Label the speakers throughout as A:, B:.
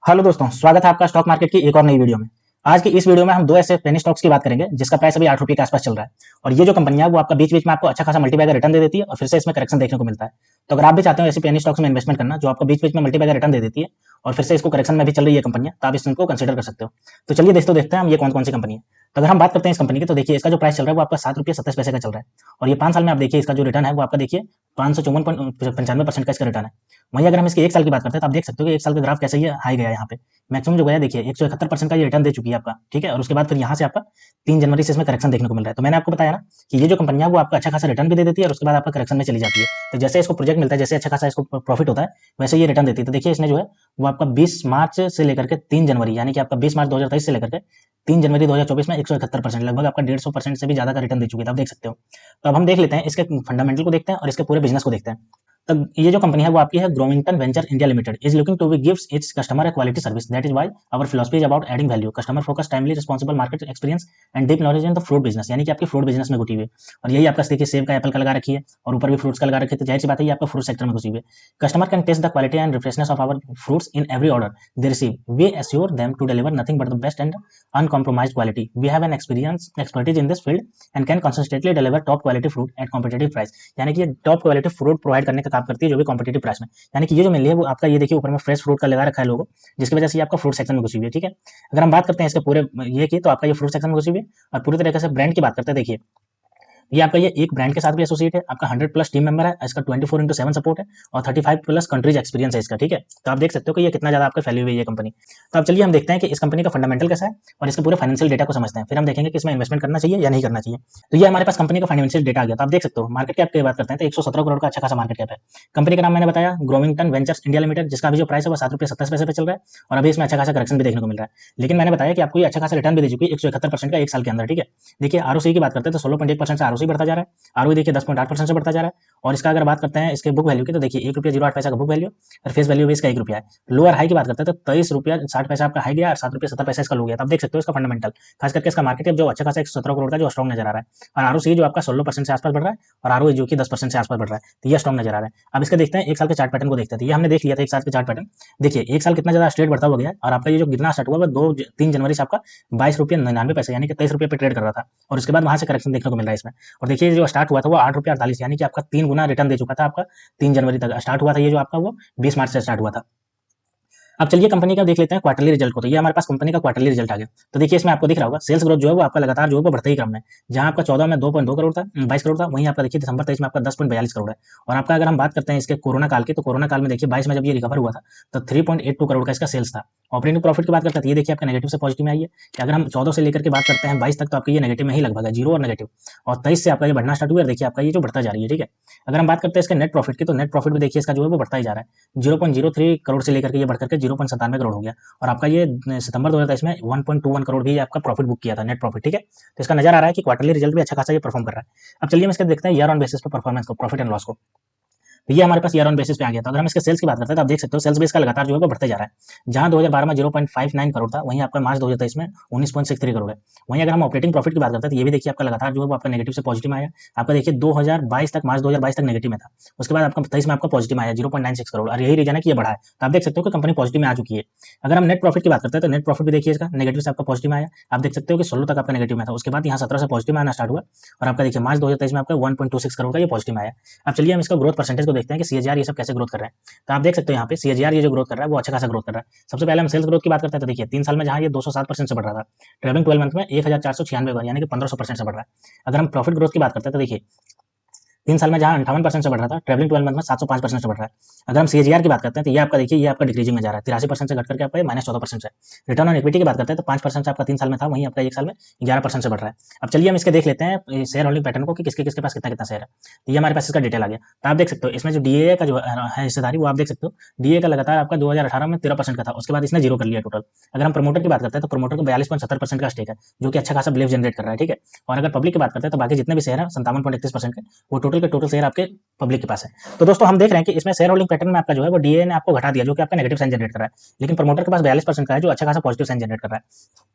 A: Hello दोस्तों, स्वागत है आपका स्टॉक मार्केट की एक और नई वीडियो में। आज की इस वीडियो में हम दो ऐसे पेनी स्टॉक्स की बात करेंगे जिसका प्राइस अभी 8 रुपये के आसपास चल रहा है। और ये जो कंपनियां वो आपका बीच बीच में आपको अच्छा खासा मल्टीबैगर रिटर्न दे देती है और फिर से इसमें करेक्शन देखने को मिलता है। तो अगर आप भी चाहते हो ऐसी पेनी स्टॉक्स में इन्वेस्टमेंट करना जो आपको बीच बीच में मल्टीबैगर रिटर्न दे देती है और फिर से इसको करेक्शन में भी चल रही है कंपनियां, तो आप इसको कंसिडर कर सकते हो। तो चलिए दोस्तों देखते हैं हम ये कौन कौन सी कंपनी है। तो अगर हम बात करते हैं इस कंपनी की, तो देखिए इसका जो प्राइस चल रहा है वो आपका 7 रुपये 27 पैसे का चल रहा है। और ये 5 साल में आप देखिए इसका जो रिटर्न है वो आपका देखिए 554.95% का इसका रिटर्न है। वहीं अगर हम इसके एक साल की बात करते हैं तो आप देख सकते हो कि एक साल का ग्राफ कैसे ये हाई गया है। यहाँ पे मैक्सिमम जो गया देखिए 171% का ये रिटर्न दे चुकी है आपका, ठीक है। और उसके बाद फिर यहाँ से आपका 3 जनवरी से इसमें करेक्शन देखने को मिल रहा है। तो मैंने आपको बताया ना कि ये जो कंपनियां वो आपका अच्छा खासा रिटर्न भी दे देती है और उसके बाद आपका करेक्शन में चली जाती है। तो जैसे इसको प्रोजेक्ट मिलता है, जैसे अच्छा खासा इसको प्रॉफिट होता है, वैसे ये रिटर्न देती है। तो देखिए इसने जो है वो आपका 20 मार्च से लेकर के 3 जनवरी, यानी कि आपका 20 मार्च 2023 से लेकर के 3 जनवरी 2024 में 171% लगभग आपका 150% से भी ज्यादा का रिटर्न दे चुकी है। आप देख सकते हो। तो अब हम देख लेते हैं इसके फंडामेंटल को देखते हैं और इसके पूरे बिजनेस को देखते हैं। तब ये जो कंपनी है वो आपकी है Growington Venture India Limited is looking to be gives its customer a quality service that is why our philosophy is about adding value customer focus timely responsible market experience and deep knowledge in the fruit business, यानी कि आपकी fruit business में घुटी हुई है। और यही आपका देखिए सेब का एप्पल का लगा रखी है और ऊपर भी फ्रूट्स का लगा रखी है। तो जाहिर सी बात है ये आपका फ्रूट सेक्टर में घुसी हुई है। Customer can taste the quality and refreshness of our fruits in every order they receive. We assure them to deliver nothing but the best and uncompromised quality. We have an expertise in this field and can consistently deliver top quality fruit at competitive price. यानी कि ये top quality fruit provide करने का काम करती है जो भी कॉम्पिटेटिव प्राइस में। यानी कि ये जो मिल रही है वो आपका ये देखिए ऊपर में फ्रेश फ्रूट का लगा रखा है लोगो, जिसकी वजह से ये आपका फ्रूट सेक्शन में घुसी हुई है, ठीक है। अगर हम बात करते हैं इसके पूरे ये की, तो आपका ये फ्रूट सेक्शन में घुसी हुई है। और पूरी तरीके से ब्रांड की बात करते हैं, देखिए ये आपका ये एक ब्रांड के साथ भी एसोसिएट है, आपका 100+ टीम मेंबर है, इसका 24/7 सपोर्ट है और 35+ कंट्रीज एक्सपीरियंस है इसका, ठीक है। तो आप देख सकते हो कि ये कितना ज्यादा आपका फैली हुई है ये कंपनी। तो अब चलिए हम देखते हैं कि इस कंपनी का फंडामेंटल कैसा है और इसके पूरे फाइनेंशियल डेटा को समझते हैं, फिर हम देखेंगे कि इसमें इन्वेस्टमेंट करना चाहिए या नहीं करना चाहिए। तो ये हमारे पास कंपनी का फाइनेंशियल डेटा आ गया। तो आप देख सकते हो मार्केट कैप की बात करते हैं तो 117 करोड़ का अच्छा खासा मार्केट कैप है। कंपनी का नाम मैंने बताया ग्रोविंगटन वेंचर्स इंडिया लिमिटेड, जिसका अभी जो प्राइस है वो 7 रुपये 27 पैसे पे चल रहा है और अभी इसमें अच्छा खासा करेक्शन भी देखने को मिल रहा है। लेकिन मैंने बताया कि आपको ये अच्छा खासा रिटर्न भी दे चुकी है 171% का एक साल के अंदर, ठीक है। देखिए आरओसी की बात करते हैं तो 16.1% से आरओसी बढ़ता जा रहा है। आरओई देखिए 10.8% से बढ़ता जा रहा है। और इसका अगर बात करते हैं इसके बुक वैल्यू की, तो देखिए 1 रुपया 08 पैसा का बुक वैल्यू और फेस वैल्यू भी इसका 1 रुपया है। लोअर हाई की बात करते हैं तो 23 रुपया 60 पैसा आपका हाई गया और 7 रुपये 70 पैसा इसका लो गया। तो आप देख सकते हो इसका फंडामेंटल, खास करके इसका मार्केट कैप जो अच्छा खासा 117 करोड़ का जो स्ट्रॉन्ग नजर आ रहा है। और आरओसी जो आपका 16% से आसपास बढ़ रहा है और आरओई जो कि 10% से आसपास बढ़ रहा है, तो ये स्ट्रॉन्ग नजर आ रहा है। अब इसका देखते हैं एक साल के चार्ट पैटर्न को देखते हैं। तो ये हमने देख लिया था एक साल के चार्ट पैटर्न। देखिए एक साल कितना ज्यादा स्ट्रेट बढ़ता हुआ गया है और आपका ये जो गिरना स्टार्ट हुआ वो 3 जनवरी से आपका 22 रुपये 99 पैसे यानी कि 23 रुपये पे ट्रेड कर रहा था और उसके बाद वहां से करेक्शन देखने को मिल रहा है इसमें। और देखिए जो स्टार्ट हुआ था वो 8 रुपये 48, यानी कि आपका 3 गुना रिटर्न दे चुका था आपका। 3 जनवरी तक स्टार्ट हुआ था ये जो आपका वो 20 मार्च से स्टार्ट हुआ था। अब चलिए कंपनी का देख लेते हैं क्वार्टरली रिजल्ट को। तो ये हमारे पास कंपनी का क्वार्टरली रिजल्ट आ गया। तो देखिए इसमें आपको दिख रहा होगा सेल्स ग्रोथ जो है वो आपका लगातार जो है वो बढ़ते ही क्रम में। जहां आपका 14 में 2.2 करोड़ था, 22 करोड़ था, वहीं आपका देखिए दिसंबर 23 में आपका 10.42 करोड़ है। और आपका अगर हम बात करते हैं इसके कोरोना काल की, तो कोरोना काल में देखिए 22 में जब ये रिकवर हुआ था तो 3.82 करोड़ का इसका सेल्स था। ऑपरेटिंग प्रॉफिट की बात करते हैं तो ये देखिए आपका नेगेटिव से पॉजिटिव में आई है कि अगर हम 14 से लेकर के बात करते हैं 22 तक, तो आपका ये नेगेटिव में ही लगभग है, जीरो और नेगेटिव। और 23 से आपका ये बढ़ना स्टार्ट हुआ है, देखिए आपका ये जो बढ़ता जा रही है, ठीक है। अगर हम बात करते हैं इसके नेट प्रॉफिट की, तो नेट प्रॉफिट भी देखिए इसका जो है वो बढ़ता ही जा रहा है। 0.03 करोड़ से लेकर के ये बढ़कर के 0.97 करोड़ हो गया। और आपका ये सितंबर 2023 में 1.21 करोड़ भी आपका प्रॉफिट बुक किया था, नेट प्रॉफिट, ठीक है। तो इसका नजर आ रहा है कि क्वार्टरली रिजल्ट भी अच्छा खासा ये परफॉर्म कर रहा है। अब चलिए हम इसके देखते हैं ईयर ऑन बेसिस पे परफॉर्मेंस को, प्रॉफिट एंड लॉस को। तो ये हमारे पास ईयर ऑन बेसिस पे आ गया था। अगर हम इसके सेल्स की बात करते हैं तो आप देख सकते हो सेल्स बेस का लगातार जो है वो बढ़ते जा रहा है। जहां 2012 में 0.59 करोड़ था, वहीं आपका मार्च 2023 में 19.63 करोड़ है। वहीं अगर हम ऑपरेटिंग प्रॉफिट की बात करते हैं तो ये भी देखिए आपका लगातार जो है वो आपका नेगेटिव से पॉजिटिव में आया। आपका देखिए 2022 तक, मार्च 2022 तक नेगेटिव में था, उसके बाद आपका 23 में आपका पॉजिटिव में आया 0.96 करोड़। और यही रीजन है कि ये बढ़ा है। तो आप देख सकते हो कि कंपनी पॉजिटिव में आ चुकी है। अगर हम नेट प्रॉफिट की बात करते हैं तो नेट प्रॉफिट भी देखिए इसका नेगेटिव से आपका पॉजिटिव में आया। आप देख सकते हो कि 16 तक आपका नेगेटिव में था, उसके बाद यहाँ 17 से पॉजिटिव में आना स्टार्ट हुआ और आपका देखिए मार्च 2023 में आपका 1.26 करोड़ का ये पॉजिटिव में आया। अब चलिए हम इसका ग्रोथ परसेंटेज को देखते हैं कि सीएजीआर ये सब कैसे ग्रोथ कर रहा है। तो आप देख सकते हो यहाँ पे सीएजीआर ये जो ग्रोथ कर रहा है वो अच्छा खासा ग्रोथ कर रहा है। सबसे पहले हम सेल्स ग्रोथ की बात करते हैं तो देखिए 3 साल में जहां ये 207% से बढ़ रहा था, ट्रेलिंग 12 मंथ में 1496 यानी कि 1500% से बढ़ रहा है। अगर हम प्रॉफिट ग्रोथ की बात करते हैं तो देखिए 3 साल में जहां 58% से बढ़ रहा था, ट्रेवलिंग 12 मंथ में 705% से बढ़ रहा है। अगर हम सीएजीआर की बात करते हैं तो ये आपका देखिए ये आपका डिक्रीजिंग में जा रहा है, 83% से घट करके आपका -14% से। रिटर्न ऑन इक्विटी की बात करते हैं तो 5% से आपका 3 साल में था, वहीं आपका 1 साल में 11% से बढ़ रहा है। अब चलिए हम इसके देख लेते हैं शेयर होल्डिंग पैटर्न को कि किसके किसके पास कितना कितना शेयर है। तो ये हमारे पास इसका डिटेल आ गया। तो आप देख सकते हो इसमें जो डीए का जो है हिस्सेदारी, वो आप देख सकते हो डीए का लगातार आपका 2018 में 13% का था, उसके बाद इसने जीरो कर लिया टोटल। अगर हम प्रमोटर की बात करते हैं तो प्रमोटर को 42.70% का स्टेक है, जो कि अच्छा खासा बिलीव जनरेट कर रहा है, ठीक है। और अगर पब्लिक की बात करते हैं तो बाकी जितने भी शेयर है 57.31% के, वो टोटल के टोटल शेयर आपके पब्लिक के पास है। तो दोस्तों हम देख रहे हैं कि इसमें शेयर होल्डिंग पैटर्न में आपका जो है वो डीए ने आपको घटा दिया, जो कि आपका नेगेटिव साइन जनरेट कर रहा है। लेकिन प्रमोटर के पास 42% का है, जो अच्छा खासा पॉजिटिव साइन जनरेट कर रहा है।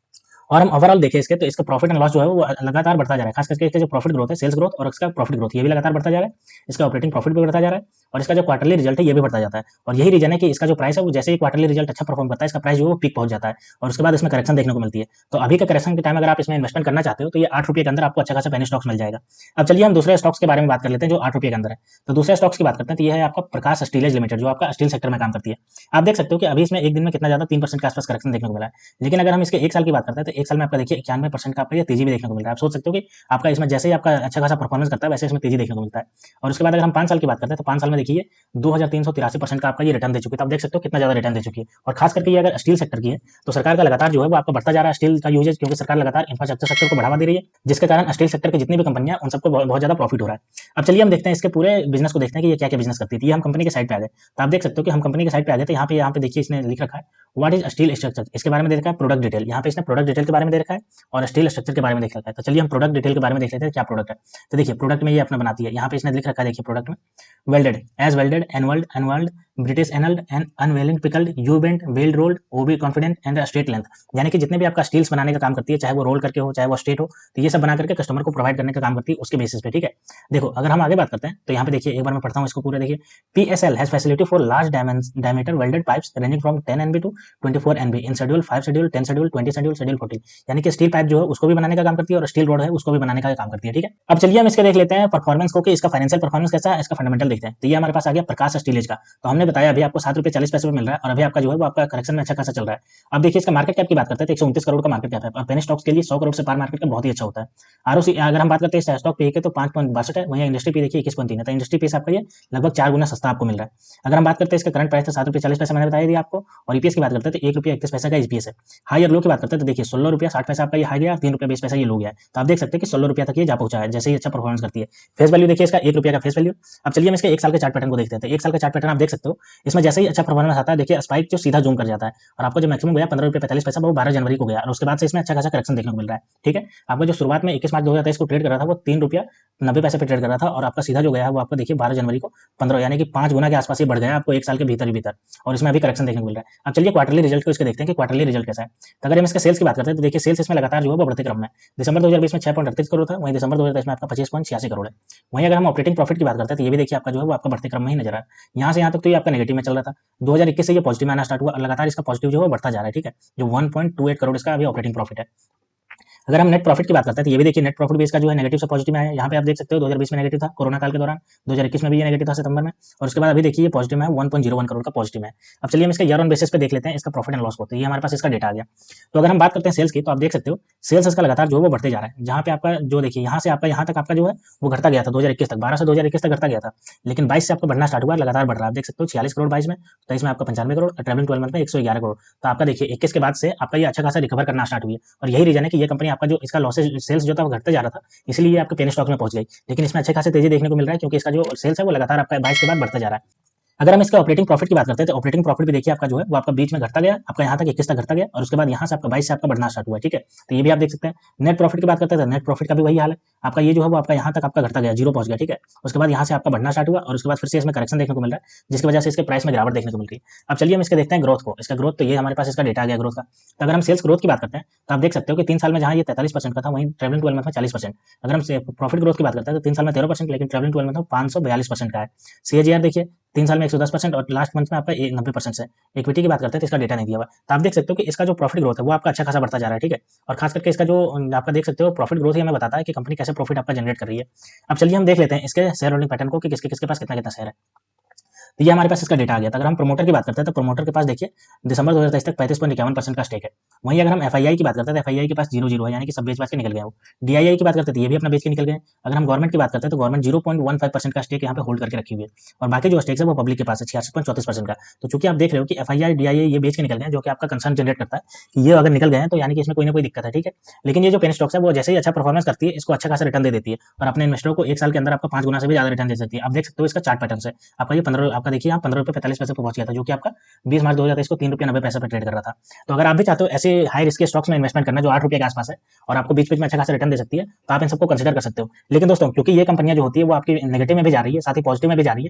A: और हम ओवरऑल देखें इसके, तो इसका प्रॉफिट एंड लॉस जो है वो लगातार बढ़ता जा रहा है। खास करके इसका जो प्रॉफिट ग्रोथ है, सेल्स ग्रोथ और इसका प्रॉफिट ग्रोथ, ये भी लगातार बढ़ता जा रहा है। इसका ऑपरेटिंग प्रॉफिट भी बढ़ता जा रहा है और इसका जो क्वार्टरली रिजल्ट है ये भी बढ़ता जाता है। और यही रीजन है कि इसका जो प्राइस है वो जैसे ही क्वार्टरली रिजल्ट अच्छा परफॉर्म करता है, इसका प्राइस जो है वो पीक पहुंच जाता है और उसके बाद इसमें करेक्शन देखने को मिलती है। तो अभी का करेक्शन के टाइम अगर आप इसमें इन्वेस्टमेंट करना चाहते हो तो ये 8 रुपये के अंदर आपको अच्छा खासा पेनी स्टॉक्स मिल जाएगा। अब चलिए हम दूसरे स्टॉक्स के बारे में बात कर लेते हैं जो 8 रुपये के अंदर है। तो दूसरे स्टॉक्स की बात करते हैं, तो ये है आपका प्रकाश स्टीलेज लिमिटेड, जो आपका स्टील सेक्टर में काम करती है। आप देख सकते हो कि अभी इसमें एक दिन में कितना ज्यादा 3% के आसपास करेक्शन देखने को मिला है। लेकिन अगर हम इसके एक साल की बात करते हैं तो एक साल में आपका देखिए 91% का आपका ये तेजी भी देखने को मिल रहा है। आप सोच सकते हो कि आपका इसमें जैसे ही आपका अच्छा खासा परफॉर्मेंस करता है वैसे इसमें तेजी देखने को मिलता है। और उसके बाद अगर हम 5 साल की बात करते हैं तो 5 साल में देखिए 2383% का आपका ये रिटर्न दे चुकी है। तो आप देख सकते हो कितना ज्यादा रिटर्न दे चुकी है। और खास करके ये अगर स्टील सेक्टर की है तो सरकार का लगातार जो है वो आपका बढ़ता जा रहा है स्टील का यूजेज, क्योंकि सरकार लगातार इंफ्रास्ट्रक्चर सेक्टर को बढ़ावा दे रही है, जिसके कारण स्टील सेक्टर की जितनी भी कंपनियां उन सबको बहुत ज्यादा प्रॉफिट हो रहा है। अब चलिए हम देखते हैं इसके पूरे बिजनेस को, देखते हैं कि ये क्या क्या बिजनेस करती है। ये हम कंपनी के साइड पे आ गए, तो आप देख सकते हो कि हम कंपनी के साइड पे आ गए, तो यहाँ पे देखिए इसने लिख रखा है व्हाट इज स्टील स्ट्रक्चर, इसके बारे में दे रखा है प्रोडक्ट डिटेल। यहाँ पे इसने प्रोडक्ट डिटेल के बारे में दे रखा है और स्टील स्ट्रक्चर के बारे में देख रखा है। तो चलिए हम प्रोडक्ट डिटेल के बारे में देख लेते हैं क्या प्रोडक्ट है। तो देखिए प्रोडक्ट में ये अपना बनाती है, यहाँ पे इसने लिख रखा है, देखिए प्रोडक्ट में welded as welded annealed annealed British annealed and unveiling pickled U bent weld rolled O B confident and straight length, यानी कि जितने भी आपका स्टील्स बनाने का काम करती है, चाहे वो रोल करके हो चाहे वो स्ट्रेट हो, तो ये सब बना करके कस्टमर को प्रोवाइड करने का काम करती है उसके बेसिस पे। ठीक है, देखो अगर हम आगे बात करते हैं तो यहाँ पे देखिए एक बार मैं पढ़ता हूँ इसको पूरा, देखिए PSL has facility for large diameter welded pipes ranging from 10 NB to 24 NB in schedule 5 schedule 10 schedule 20 schedule schedule 14, यानी कि स्टील पाइप जो है उसको भी बनाने का काम करती है और स्टील रोड है उसको भी बनाने का काम करती है। ठीक है, अब चलिए हम इसके देख लेते हैं परफॉर्मेंस को कि इसका फाइनेंशियल परफॉर्मेंस कैसा है, इसका फंडामेंटल देखते हैं। तो ये हमारे पास आ गया प्रकाश स्टीलेज का। तो हमने बताया अभी आपको 7 रुपये 40 पैसे पे मिल रहा है और अभी आपका जो है वो आपका करेक्शन में अच्छा खासा चल रहा है। अब देखिए इसका मार्केट कैप की बात करते हैं तो 129 करोड़ का मार्केट कैप है और पेनी स्टॉक्स के लिए 100 करोड़ से पार मार्केट कैप बहुत ही अच्छा होता है। आरओसी अगर हम बात करते हैं स्टॉक पे के तो 5.62 है, वहीं इंडस्ट्री पे देखिए 21.3 है। तो इंडस्ट्री पे आपका ये लगभग 4 गुना सस्ता आपको मिल रहा है। अगर हम बात करते हैं इसका करंट प्राइस तो 7 रुपये 40 पैसे मैंने बताया दिया आपको। और ईपीएस की बात करते हैं तो 1 रुपया 31 पैसे का ईपीएस है। हाई और लो की बात करते हैं तो देखिए 16 रुपया 60 पैसा आपका ये हाई गया, 3 रुपया 20 पैसा ये लो गया है। तो आप देख सकते हैं कि 16 रुपया तक ये जा पहुंचा है जैसे ही अच्छा परफॉर्मेंस करती है। फेस वैल्यू देखिए इसका 1 रुपया का फेस वैल्यू। अब चलिए हम इसके एक साल के चार्ट पैटर्न को देखते हैं। तो एक साल का चार्ट पैटर्न आप देख सकते हो, इसमें जैसे ही अच्छा परफॉर्मेंस आता है देखिए स्पाइक जो सीधा जूम कर जाता है और आपको जो मैक्सिमम गया 15 रुपये 45 पैसा वो 12 जनवरी को गया और उसके बाद से इसमें अच्छा खासा करेक्शन देखने को मिल रहा है। ठीक है, आपका जो शुरुआत में 21 मार्च 2023 को ट्रेड कर रहा था वो 3 रुपया 90 पैसे पे ट्रेड कर रहा था और आपका सीधा जो गया है वो आपको देखिए 12 जनवरी को 15, यानी कि 5 गुना के आसपास ये बढ़ गया आपको एक साल के भीतर ही भीतर, और इसमें अभी करेक्शन देखने को मिल रहा है। अब चलिए क्वार्टरली रिजल्ट को इसके देखते हैं कि क्वार्टरली रिजल्ट कैसा है। तो अगर हम इसके सेल्स की बात करते हैं तो देखिए सेल्स इसमें लगातार जो है वो बढ़ते क्रम में, दिसंबर 2020 में 6.38 करोड़ था, वहीं दिसंबर 2023 में आपका 25.86 करोड़ है। वहीं अगर हम ऑपरेटिंग प्रॉफिट की बात करते हैं तो ये भी देखिए आपका जो है वो आपका बढ़ते क्रम में ही नजर आ रहा है। यहाँ से यहाँ तक तो ये आपका नेगेटिव में चल रहा था, 2021 से ये पॉजिटिव में आना स्टार्ट हुआ और लगातार इसका पॉजिटिव जो है बढ़ता जा रहा है। ठीक है, जो 1.28 करोड़ इसका अभी ऑपरेटिंग प्रॉफिट है। अगर हम नेट प्रॉफिट की बात करते हैं तो ये भी देखिए नेट प्रॉफिट भी इसका जो है नेगेटिव से पॉजिटिव में है। यहाँ पे आप देख सकते हो 2020 में नेगेटिव था कोरोना काल के दौरान, 2021 में भी ये नेगेटिव था सितंबर में, और उसके बाद अभी देखिए पॉजिटिव में है 1.01 करोड़ का पॉजिटिव है। अब चलिए हम इसका ईयर ऑन बेसिस पे देख लेते हैं इसका प्रॉफिट एंड लॉस को। तो ये हमारे पास इसका डेटा आ गया। तो अगर हम बात करते हैं सेल्स की तो आप देख सकते हो सेल्स इसका लगातार जो है वो बढ़ते जा रहा है, जहाँ पे आपका जो देखिए यहाँ से आपका यहाँ तक आपका जो है वो घटता गया था 2021 तक, 12 से 2021 तक घटता गया था, लेकिन 22 से आपका बढ़ना स्टार्ट हुआ, लगातार बढ़ रहा है। आप देख सकते हो 46 करोड़ 22 में, 23 में आपका 95 करोड़, ट्रेवलिंग 12 मंथ में 111 करोड़। तो आपका देखिए 21 के बाद से आपका ये अच्छा खासा रिकवर करना स्टार्ट हुई है और यही रीजन है कि ये कंपनी आपका जो इसका लॉसेज सेल्स जो था वो घटते जा रहा था, इसलिए ये आपके पेनी स्टॉक में पहुंच गई। लेकिन इसमें अच्छे खासे तेजी देखने को मिल रहा है क्योंकि इसका जो सेल्स है वो लगातार आपका 22 के बाद बढ़ता जा रहा है। अगर हम इसका ऑपरेटिंग प्रॉफिट की बात करते हैं तो ऑपरेटिंग प्रॉफिट भी देखिए आपका जो है वो आपका बीच में घटता गया, आपका यहाँ तक 21 तक घटता गया और उसके बाद यहाँ से आपका 22 से आपका बढ़ना स्टार्ट हुआ। ठीक है, तो ये भी आप देख सकते हैं। नेट प्रॉफिट की बात करते हैं तो नेट प्रॉफिट का भी वही हाल है, आपका ये जो है वो आपका यहाँ तक आपका घटता गया, जीरो पहुंच गया। ठीक है, उसके बाद यहाँ से आपका बढ़ना स्टार्ट हुआ और उसके बाद फिर से इसमें करेक्शन देखने को मिल रहा है, जिसकी वजह से इसके प्राइस में गिरावट देखने को मिल रही है। अब चलिए हम इसके देखते हैं ग्रोथ को। इसका ग्रोथ तो ये हमारे पास इसका डेटा आ गया ग्रोथ का। तो अगर हम सेल्स ग्रोथ की बात करते हैं तो आप देख सकते हो कि 3 साल में जहाँ ये 43% का था वहीं ट्रेवलिंग 12 मंथ में 40%। अगर हम प्रॉफिट ग्रोथ की बात करते हैं तो 3 साल में 13%, लेकिन ट्रेवलिंग 12 मंथ में 542% का है। सीएजीआर देखिए 3 साल में 110% और लास्ट मंथ में आपका 90% से। इक्विटी की बात करते हैं तो इसका डेटा नहीं दिया हुआ, तो आप देख सकते हो कि इसका जो प्रॉफिट ग्रोथ है वो आपका अच्छा खासा बढ़ता जा रहा है। ठीक है, और खास करके इसका जो आपका देख सकते हो प्रॉफिट ग्रोथ ही हमें बताता है कि कंपनी कैसे प्रॉफिट आपका जनरेट कर रही है। अब चलिए हम देख लेते हैं इसके शेयर होल्डिंग पैटर्न को कि किसके किसके पास कितना कितना शेयर है। तो ये हमारे पास इसका डेटा आ गया था। अगर हम प्रमोटर की बात करते हैं तो प्रमोटर के पास देखिए दिसंबर 2023 तक 35.51% का स्टेक है। वहीं अगर हम एफआईआई की बात करते हैं तो एफआईआई के पास 0 है, यानी कि सब बेच के निकल गए वो। डीआईआई की बात करते हैं तो ये भी अपना बेच के निकल गए। अगर हम गवर्नमेंट की बात करते हैं तो गवर्नमेंट 0.15% का स्टेक यहाँ पे होल्ड करके रखी हुई है और बाकी जो स्टेक्स है वो पब्लिक के पास है 66.34% का। तो चूंकि आप देख रहे हो कि एफआईआई डीआईआई ये बेच के निकल गए, जो कि आपका कंसर्न जनरेट करता है कि ये अगर निकल गए हैं तो यानी कि इसमें कोई ना कोई दिक्कत है। ठीक है, लेकिन ये जो पेनी स्टॉक्स है वो जैसे ही अच्छा परफॉर्मेंस करती है इसको अच्छा खासा रिटर्न दे देती है और अपने इन्वेस्टरों को एक साल के अंदर आपका 5 गुना से भी ज्यादा रिटर्न दे सकती है। आप देख सकते हो इसका चार्ट पैटर्न से आपका ये 15 आपका देखिए यहाँ 15 रुपये 45 पैसे पे पहुंच गया था, जो कि आपका 20 मार्च 2023 को 3 रुपये 90 पैसे पे ट्रेड कर रहा था। तो अगर आप भी चाहते हो ऐसे हाई रिस्क के स्टॉक्स में इन्वेस्टमेंट करना जो 8 रुपये के आसपास है और आपको बीच बीच में अच्छा खासा रिटर्न दे सकती है, तो आप इन सबको कंसिडर कर सकते हो। लेकिन दोस्तों क्योंकि ये कंपनियां जो होती है वो आपकी नेगेटिव में भी जा रही है साथ ही पॉजिटिव में भी जा रही है,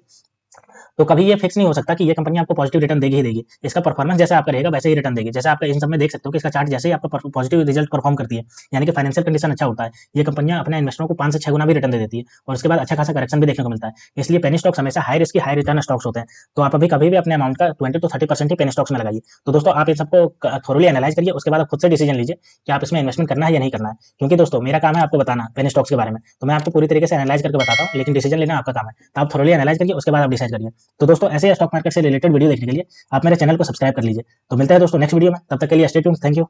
A: तो कभी ये फिक्स नहीं हो सकता कि ये कंपनी आपको पॉजिटिव रिटर्न देगी ही देगी। इसका परफॉर्मेंस जैसा आपका रहेगा वैसे ही रिटर्न देगी। जैसे आप इन सब में देख सकते हो कि इसका चार्ट जैसे ही आपका पॉजिटिव रिजल्ट परफॉर्म करती है, यानी कि फाइनेंशियल कंडीशन अच्छा होता है, ये कंपनियां अपने इन्वेस्टरों को 5 से 6 गुना भी रिटर्न दे देती है और उसके बाद अच्छा खासा करेक्शन भी देखने को मिलता है। इसलिए पेनी स्टॉक्स हमेशा high risk high return stocks होते हैं। तो आप अभी कभी भी अपने अमाउंट का 20 to 30% ही पेनी स्टॉक्स में लगाइए। तो दोस्तों आप इन सबको थोरली एनालाइज करिए, उसके बाद आप खुद से डिसीजन लीजिए कि आप इसमें इन्वेस्टमेंट करना है या नहीं करना है। क्योंकि दोस्तों मेरा काम है आपको बताना पेनी स्टॉक्स के बारे में, तो मैं आपको पूरी तरीके से एनालाइज करके बताता हूँ, लेकिन डिसीजन लेना आपका काम है। तो आप थोरली एनालाइज करिए, उसके बाद आप डिसाइड करिए। तो दोस्तों ऐसे स्टॉक मार्केट से रिलेटेड वीडियो देखने के लिए आप मेरे चैनल को सब्सक्राइब कर लीजिए। तो मिलते हैं दोस्तों नेक्स्ट वीडियो में, तब तक के लिए स्टे ट्यून्ड। Thank you.